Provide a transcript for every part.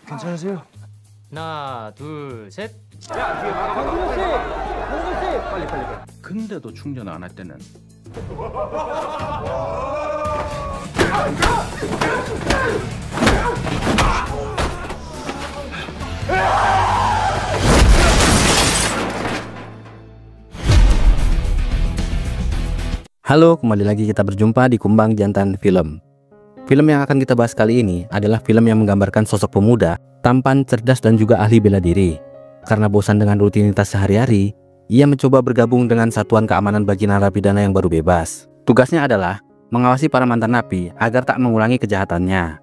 괜찮으세요? 하나, 둘, 셋. 빨리. 근데도 충전 안 할 때는 Halo, kembali lagi kita berjumpa di Kumbang Jantan Film. Film yang akan kita bahas kali ini adalah film yang menggambarkan sosok pemuda, tampan, cerdas, dan juga ahli bela diri. Karena bosan dengan rutinitas sehari-hari, ia mencoba bergabung dengan satuan keamanan bagi narapidana yang baru bebas. Tugasnya adalah mengawasi para mantan napi agar tak mengulangi kejahatannya.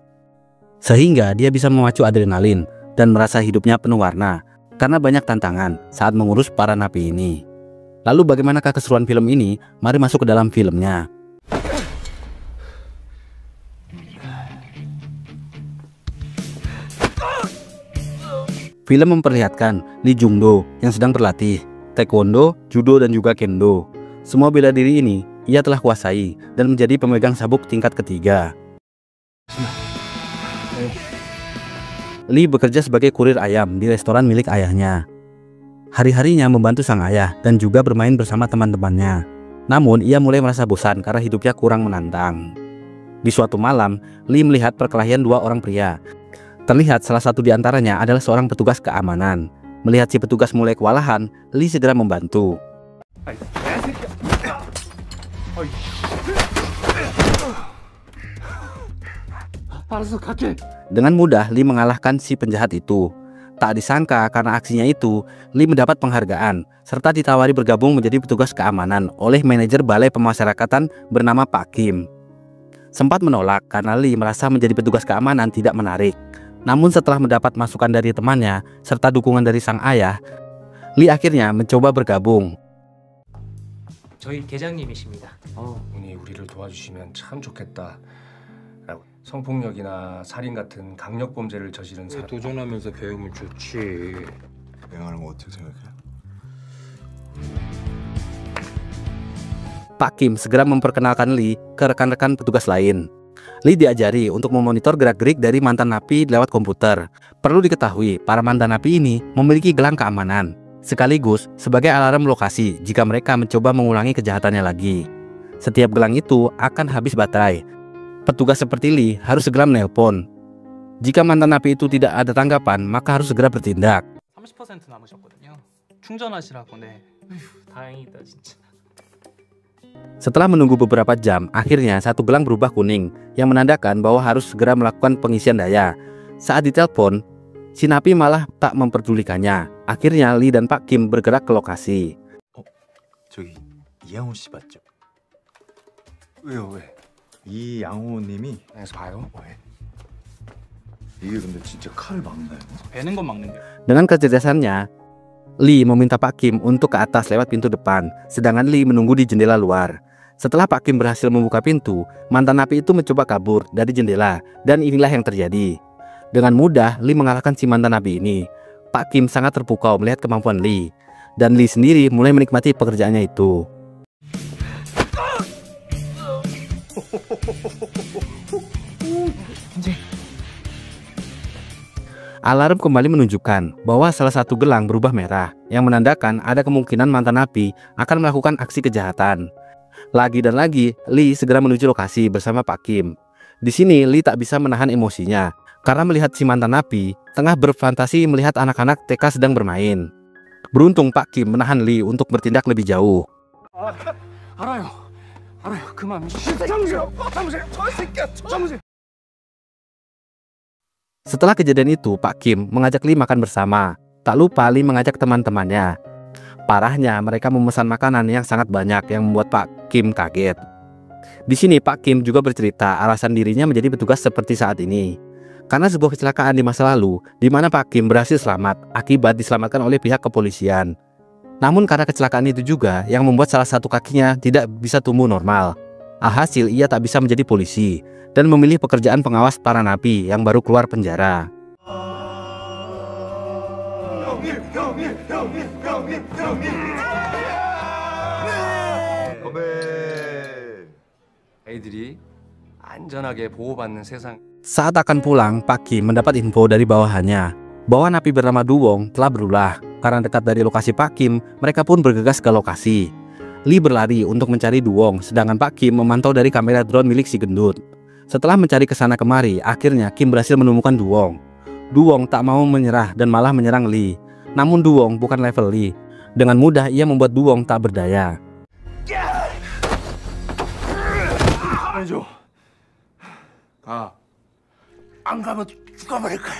Sehingga dia bisa memacu adrenalin dan merasa hidupnya penuh warna karena banyak tantangan saat mengurus para napi ini. Lalu bagaimanakah keseruan film ini? Mari masuk ke dalam filmnya. Film memperlihatkan Lee Jung-do yang sedang berlatih taekwondo, judo, dan juga kendo. Semua bela diri ini ia telah kuasai dan menjadi pemegang sabuk tingkat ketiga. Lee bekerja sebagai kurir ayam di restoran milik ayahnya. Hari-harinya membantu sang ayah dan juga bermain bersama teman-temannya. Namun ia mulai merasa bosan karena hidupnya kurang menantang. Di suatu malam, Lee melihat perkelahian dua orang pria. Terlihat salah satu di antaranya adalah seorang petugas keamanan. Melihat si petugas mulai kewalahan, Lee segera membantu. Dengan mudah, Lee mengalahkan si penjahat itu. Tak disangka karena aksinya itu, Lee mendapat penghargaan serta ditawari bergabung menjadi petugas keamanan oleh manajer balai pemasyarakatan bernama Pak Kim. Sempat menolak karena Lee merasa menjadi petugas keamanan tidak menarik. Namun setelah mendapat masukan dari temannya serta dukungan dari sang ayah, Lee akhirnya mencoba bergabung. 저희 계장님이십니다. 운이 우리를 도와주시면 참 좋겠다. 성폭력이나 살인 같은 강력 범죄를 저지른 사람 도전하면서 배우면 좋지. 배양하는 거 어떻게 생각해? Pak Kim segera memperkenalkan Lee ke rekan-rekan petugas lain. Lee diajari untuk memonitor gerak-gerik dari mantan napi lewat komputer. Perlu diketahui, para mantan napi ini memiliki gelang keamanan, sekaligus sebagai alarm lokasi jika mereka mencoba mengulangi kejahatannya lagi. Setiap gelang itu akan habis baterai. Petugas seperti Lee harus segera menelpon. Jika mantan napi itu tidak ada tanggapan, maka harus segera bertindak. 30% 남으셨거든요. 충전하시라고. 네. 다행이다 진짜. Setelah menunggu beberapa jam, akhirnya satu gelang berubah kuning yang menandakan bahwa harus segera melakukan pengisian daya. Saat ditelepon, si napi malah tak memperdulikannya. Akhirnya Lee dan Pak Kim bergerak ke lokasi. 저기 이양호 씨 맞죠? 왜요 왜? 이양호님이 그래서 봐요 왜? 이게 근데 진짜 칼을 막나요? 배는 건 막는 게. Dengan kecerdasannya, Lee meminta Pak Kim untuk ke atas lewat pintu depan, sedangkan Lee menunggu di jendela luar. Setelah Pak Kim berhasil membuka pintu, mantan napi itu mencoba kabur dari jendela, dan inilah yang terjadi. Dengan mudah, Lee mengalahkan si mantan napi ini. Pak Kim sangat terpukau melihat kemampuan Lee, dan Lee sendiri mulai menikmati pekerjaannya itu. Alarm kembali menunjukkan bahwa salah satu gelang berubah merah, yang menandakan ada kemungkinan mantan napi akan melakukan aksi kejahatan. Lagi dan lagi, Lee segera menuju lokasi bersama Pak Kim. Di sini Lee tak bisa menahan emosinya karena melihat si mantan napi tengah berfantasi melihat anak-anak TK sedang bermain. Beruntung Pak Kim menahan Lee untuk bertindak lebih jauh. 알아요 그만 참으세요 저 새끼야 참으세요. Setelah kejadian itu, Pak Kim mengajak Lee makan bersama. Tak lupa Lee mengajak teman-temannya. Parahnya, mereka memesan makanan yang sangat banyak yang membuat Pak Kim kaget. Di sini Pak Kim juga bercerita alasan dirinya menjadi petugas seperti saat ini. Karena sebuah kecelakaan di masa lalu, di mana Pak Kim berhasil selamat akibat diselamatkan oleh pihak kepolisian. Namun karena kecelakaan itu juga yang membuat salah satu kakinya tidak bisa tumbuh normal. Alhasil ia tak bisa menjadi polisi dan memilih pekerjaan pengawas para napi yang baru keluar penjara. 아이들이 안전하게 보호받는 세상. Saat akan pulang, Pak Kim mendapat info dari bawahannya bahwa napi bernama Duwong telah berulah. Karena dekat dari lokasi Pak Kim, mereka pun bergegas ke lokasi. Lee berlari untuk mencari Duwong, sedangkan Pak Kim memantau dari kamera drone milik si gendut. Setelah mencari kesana kemari, akhirnya Kim berhasil menemukan Duwong. Duwong tak mau menyerah dan malah menyerang Lee. Namun Duwong bukan level Lee. Dengan mudah ia membuat Duwong tak berdaya. 아니죠. 가. 안 가면 죽어버릴 거야.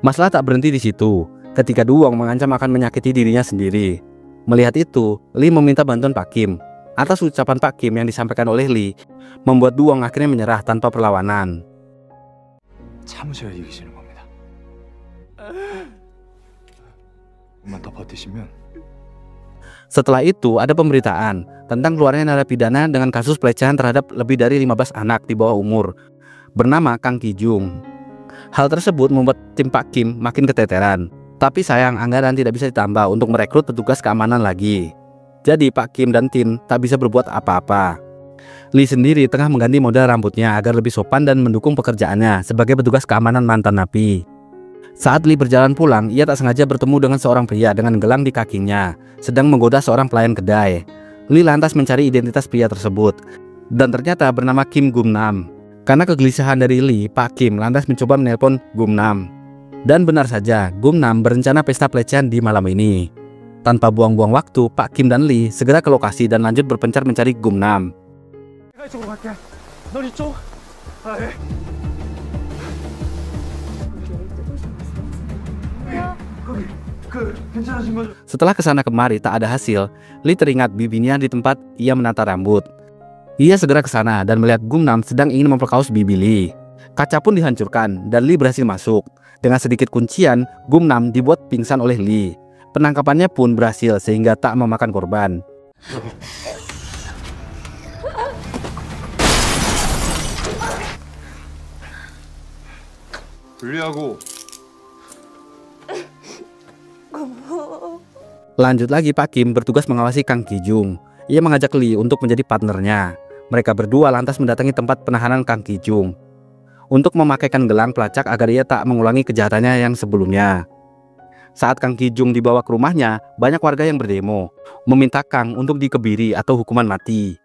Masalah tak berhenti di situ. Ketika Duwong mengancam akan menyakiti dirinya sendiri. Melihat itu, Lee meminta bantuan Pak Kim. Atas ucapan Pak Kim yang disampaikan oleh Lee, membuat Duwong akhirnya menyerah tanpa perlawanan. 참으셔야 이기시는 겁니다. 조금만 더 버티시면. Setelah itu ada pemberitaan tentang keluarnya narapidana dengan kasus pelecehan terhadap lebih dari 15 anak di bawah umur bernama Kang Ki-jung. Hal tersebut membuat tim Pak Kim makin keteteran. Tapi sayang anggaran tidak bisa ditambah untuk merekrut petugas keamanan lagi. Jadi Pak Kim dan tim tak bisa berbuat apa-apa. Lee sendiri tengah mengganti model rambutnya agar lebih sopan dan mendukung pekerjaannya sebagai petugas keamanan mantan napi. Saat Lee berjalan pulang, ia tak sengaja bertemu dengan seorang pria dengan gelang di kakinya, sedang menggoda seorang pelayan kedai. Lee lantas mencari identitas pria tersebut, dan ternyata bernama Kim Gum-nam. Karena kegelisahan dari Lee, Pak Kim lantas mencoba menelpon Gum-nam. Dan benar saja, Gum-nam berencana pesta pelecehan di malam ini. Tanpa buang-buang waktu, Pak Kim dan Lee segera ke lokasi dan lanjut berpencar mencari Gum-nam. Setelah kesana kemari tak ada hasil, Lee teringat bibinya di tempat ia menata rambut. Ia segera kesana dan melihat Gum-nam sedang ingin memperkaus bibi Lee. Kaca pun dihancurkan dan Lee berhasil masuk. Dengan sedikit kuncian, Gum-nam dibuat pingsan oleh Lee. Penangkapannya pun berhasil sehingga tak memakan korban. 분리하고. Lanjut lagi Pak Kim bertugas mengawasi Kang Ki-jung. Ia mengajak Lee untuk menjadi partnernya. Mereka berdua lantas mendatangi tempat penahanan Kang Ki-jung untuk memakaikan gelang pelacak agar ia tak mengulangi kejahatannya yang sebelumnya. Saat Kang Ki-jung dibawa ke rumahnya, banyak warga yang berdemo, meminta Kang untuk dikebiri atau hukuman mati.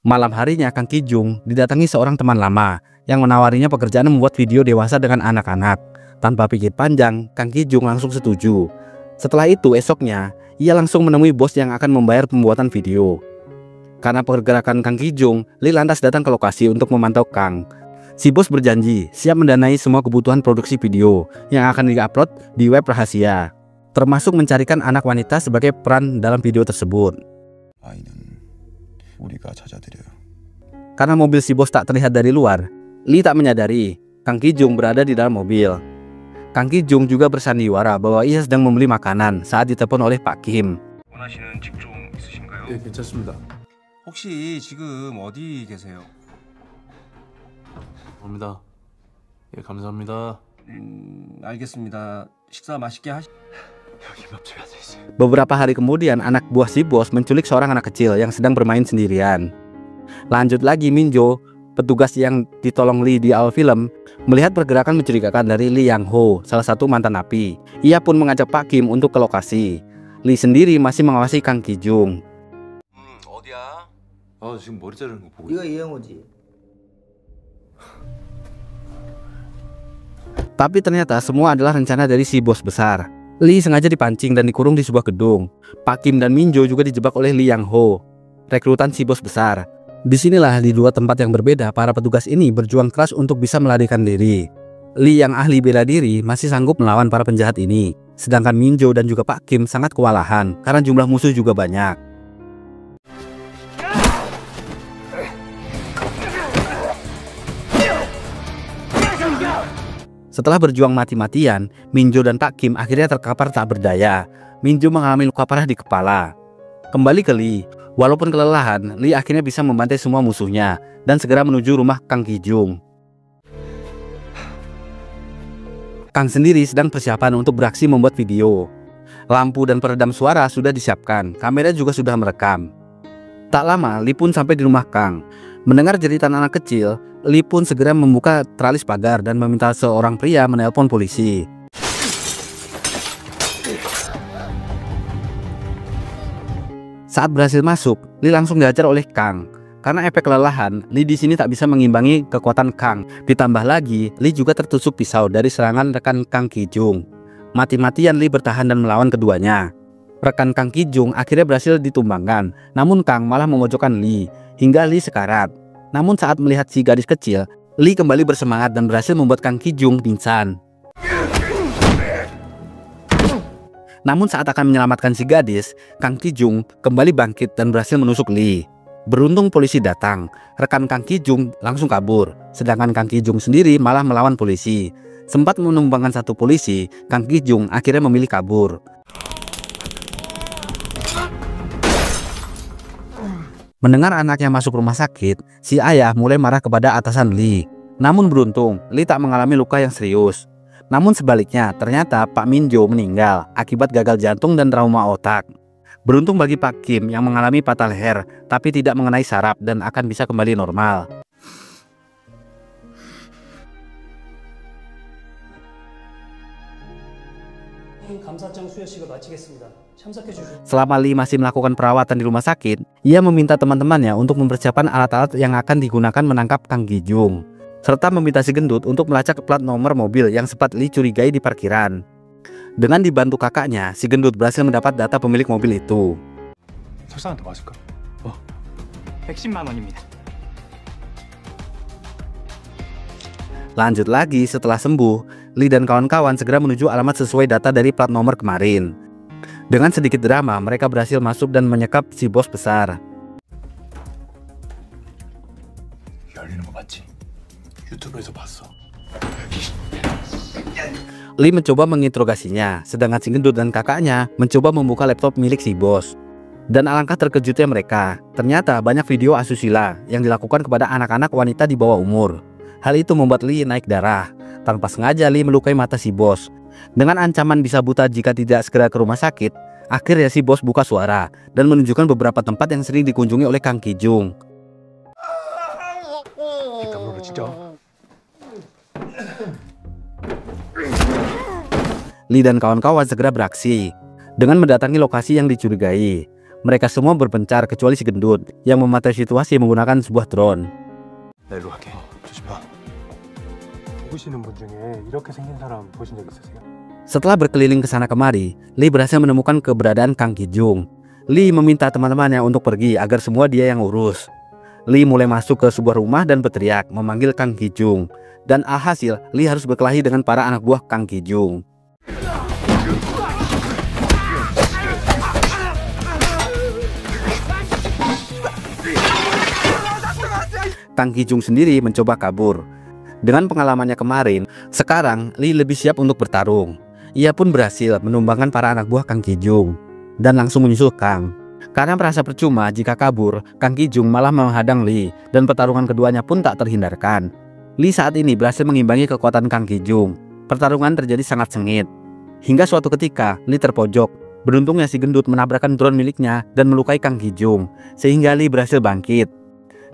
Malam harinya Kang Ki-jung didatangi seorang teman lama yang menawarinya pekerjaan membuat video dewasa dengan anak-anak. Tanpa pikir panjang, Kang Ki-jung langsung setuju. Setelah itu esoknya, ia langsung menemui bos yang akan membayar pembuatan video. Karena pergerakan Kang Ki-jung, Lee lantas datang ke lokasi untuk memantau Kang. Si bos berjanji siap mendanai semua kebutuhan produksi video yang akan di-upload di web rahasia, termasuk mencarikan anak wanita sebagai peran dalam video tersebut. Karena mobil si bos tak terlihat dari luar, Lee tak menyadari Kang Ki-jung berada di dalam mobil. Kang Ki-jung juga bersandiwara bahwa ia sedang membeli makanan saat ditelepon oleh Pak Kim. 원하시는 직종 있으신가요? 예, 괜찮습니다. 혹시 지금 어디 계세요? 감사합니다. 예, 감사합니다. 알겠습니다. 식사 맛있게 하시. Beberapa hari kemudian, anak buah si bos menculik seorang anak kecil yang sedang bermain sendirian. Lanjut lagi, Minjo, petugas yang ditolong Lee di awal film, melihat pergerakan mencurigakan dari Lee Yang-ho, salah satu mantan napi. Ia pun mengajak Pak Kim untuk ke lokasi. Lee sendiri masih mengawasi Kang Ki-jung. 어디야? 아, 지금 머리 자르는 거 보고. 이거 이영호지. Tapi ternyata semua adalah rencana dari si bos besar. Lee sengaja dipancing dan dikurung di sebuah gedung. Pak Kim dan Minjo juga dijebak oleh Lee Yang-ho, rekrutan si bos besar. Disinilah di dua tempat yang berbeda, para petugas ini berjuang keras untuk bisa melarikan diri. Lee yang ahli bela diri masih sanggup melawan para penjahat ini. Sedangkan Minjo dan juga Pak Kim sangat kewalahan karena jumlah musuh juga banyak. Setelah berjuang mati-matian, Minjo dan Pak Kim akhirnya terkapar tak berdaya. Minjo mengalami luka parah di kepala. Kembali ke Lee, walaupun kelelahan, Lee akhirnya bisa membantai semua musuhnya dan segera menuju rumah Kang Ki-jung. Kang sendiri sedang persiapan untuk beraksi membuat video. Lampu dan peredam suara sudah disiapkan, kamera juga sudah merekam. Tak lama, Lee pun sampai di rumah Kang. Mendengar jeritan anak kecil, Lee pun segera membuka teralis pagar dan meminta seorang pria menelpon polisi. Saat berhasil masuk, Lee langsung dihajar oleh Kang. Karena efek kelelahan, Lee di sini tak bisa mengimbangi kekuatan Kang. Ditambah lagi, Lee juga tertusuk pisau dari serangan rekan Kang Ki-jung. Mati-matian Lee bertahan dan melawan keduanya. Rekan Kang Ki-jung akhirnya berhasil ditumbangkan, namun Kang malah memojokkan Lee hingga Lee sekarat. Namun saat melihat si gadis kecil, Lee kembali bersemangat dan berhasil membuat Kang Ki-jung pingsan. Namun saat akan menyelamatkan si gadis, Kang Ki-jung kembali bangkit dan berhasil menusuk Lee. Beruntung polisi datang, rekan Kang Ki-jung langsung kabur, sedangkan Kang Ki-jung sendiri malah melawan polisi. Sempat menumbangkan satu polisi, Kang Ki-jung akhirnya memilih kabur. Mendengar anaknya masuk rumah sakit, si ayah mulai marah kepada atasan Lee. Namun beruntung, Lee tak mengalami luka yang serius. Namun sebaliknya, ternyata Pak Min-jo meninggal akibat gagal jantung dan trauma otak. Beruntung bagi Pak Kim yang mengalami patah leher, tapi tidak mengenai saraf dan akan bisa kembali normal. Selama Lee masih melakukan perawatan di rumah sakit, ia meminta teman-temannya untuk mempersiapkan alat-alat yang akan digunakan menangkap Kang Ki-jung, serta meminta si gendut untuk melacak plat nomor mobil yang sempat Lee curigai di parkiran. Dengan dibantu kakaknya, si gendut berhasil mendapat data pemilik mobil itu. 설사한테 맞을까? 110만 원입니다. Lanjut lagi, setelah sembuh, Lee dan kawan-kawan segera menuju alamat sesuai data dari plat nomor kemarin. Dengan sedikit drama, mereka berhasil masuk dan menyekap si bos besar. 열리는 거 맞지? 유튜브에서 봤어. Lee mencoba menginterogasinya, sedangkan si gendut dan kakaknya mencoba membuka laptop milik si bos. Dan alangkah terkejutnya mereka, ternyata banyak video asusila yang dilakukan kepada anak-anak wanita di bawah umur. Hal itu membuat Lee naik darah. Tanpa sengaja Lee melukai mata si bos. Dengan ancaman bisa buta jika tidak segera ke rumah sakit, akhirnya si bos buka suara dan menunjukkan beberapa tempat yang sering dikunjungi oleh Kang Ki-jung. Lee dan kawan-kawan segera beraksi dengan mendatangi lokasi yang dicurigai. Mereka semua berpencar kecuali si gendut yang memantau situasi menggunakan sebuah drone. 나 일로 갈게. 조심해. 보시는 분 중에 이렇게 생긴 사람 보신 적 있으세요? Setelah berkeliling ke sana kemari, Lee berhasil menemukan keberadaan Kang Ki-jung. Lee meminta teman-temannya untuk pergi agar semua dia yang urus. Lee mulai masuk ke sebuah rumah dan berteriak memanggil Kang Ki-jung. Dan alhasil, Lee harus berkelahi dengan para anak buah Kang Ki-jung. Kang Ki-jung sendiri mencoba kabur. Dengan pengalamannya kemarin, sekarang Lee lebih siap untuk bertarung. Ia pun berhasil menumbangkan para anak buah Kang Ki-jung dan langsung menyusul Kang. Karena merasa percuma jika kabur, Kang Ki-jung malah menghadang Lee dan pertarungan keduanya pun tak terhindarkan. Lee saat ini berhasil mengimbangi kekuatan Kang Ki-jung. Pertarungan terjadi sangat sengit. Hingga suatu ketika, Lee terpojok. Beruntungnya si gendut menabrakkan drone miliknya dan melukai Kang Ki-jung, sehingga Lee berhasil bangkit.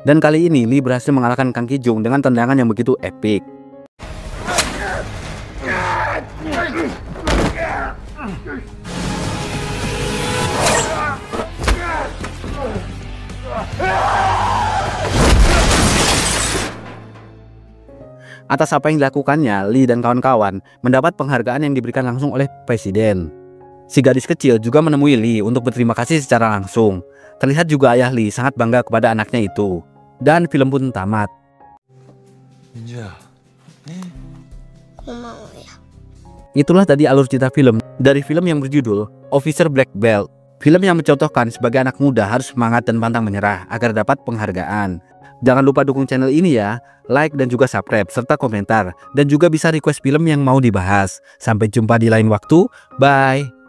Dan kali ini Lee berhasil mengalahkan Kang Ki-jung dengan tendangan yang begitu epik. Atas apa yang dilakukannya, Lee dan kawan-kawan mendapat penghargaan yang diberikan langsung oleh presiden. Si gadis kecil juga menemui Lee untuk berterima kasih secara langsung. Terlihat juga ayah Lee sangat bangga kepada anaknya itu. Dan film pun tamat. 민주야. 고마워요. Itulah tadi alur cerita film dari film yang berjudul Officer Black Belt. Film yang mencontohkan sebagai anak muda harus semangat dan pantang menyerah agar dapat penghargaan. Jangan lupa dukung channel ini ya, like dan juga subscribe serta komentar, dan juga bisa request film yang mau dibahas. Sampai jumpa di lain waktu, bye.